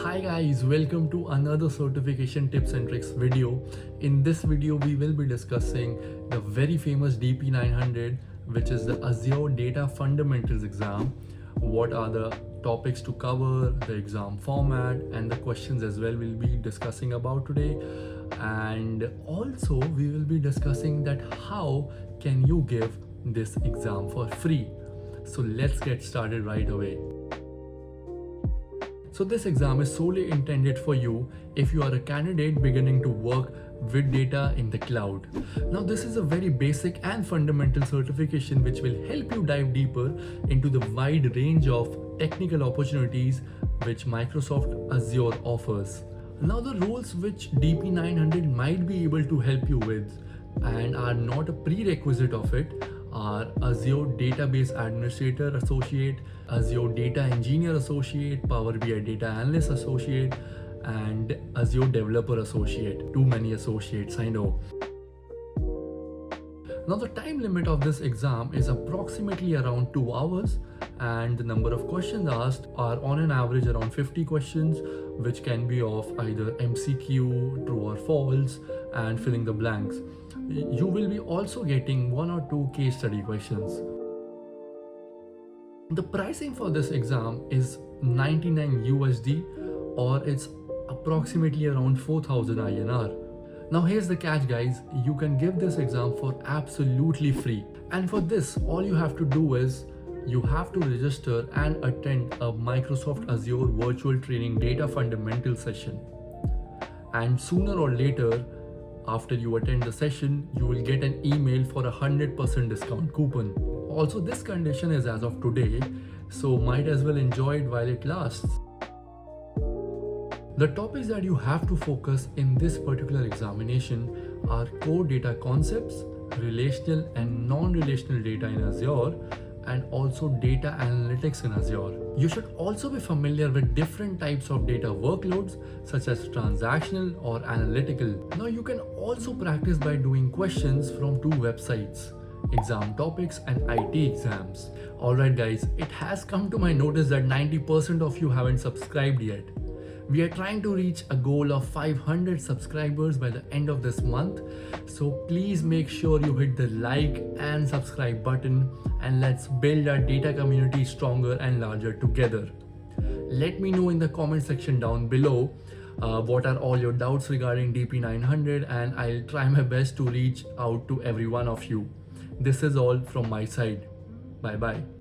Hi guys, welcome to another certification tips and tricks video. In this video, we will be discussing the very famous DP-900, which is the Azure Data Fundamentals exam. What are the topics to cover, the exam format, and the questions as well we'll be discussing about today. And also we will be discussing that how can you give this exam for free. So let's get started right away. So this exam is solely intended for you if you are a candidate beginning to work with data in the cloud. Now this is a very basic and fundamental certification which will help you dive deeper into the wide range of technical opportunities which Microsoft Azure offers. Now the roles which DP-900 might be able to help you with and are not a prerequisite of it are Azure Database Administrator Associate, Azure Data Engineer Associate, Power BI Data Analyst Associate, and Azure Developer Associate. Too many associates, I know. Now the time limit of this exam is approximately around 2 hours, and the number of questions asked are on an average around 50 questions, which can be of either MCQ, true or false, and filling the blanks. You will be also getting 1 or 2 case study questions. The pricing for this exam is 99 USD, or it's approximately around 4000 INR. Now here's the catch guys, you can give this exam for absolutely free. And for this, all you have to do is you have to register and attend a Microsoft Azure Virtual Training Data Fundamental session. And sooner or later, after you attend the session, you will get an email for a 100% discount coupon. Also, this condition is as of today, so might as well enjoy it while it lasts. The topics that you have to focus in this particular examination are core data concepts, relational and non-relational data in Azure, and also data analytics in Azure. You should also be familiar with different types of data workloads such as transactional or analytical. Now you can also practice by doing questions from 2 websites, Exam Topics and IT Exams. Alright guys, it has come to my notice that 90% of you haven't subscribed yet. We are trying to reach a goal of 500 subscribers by the end of this month. So please make sure you hit the like and subscribe button, and let's build our data community stronger and larger together. Let me know in the comment section down below what are all your doubts regarding DP-900, and I'll try my best to reach out to every one of you. This is all from my side. Bye bye.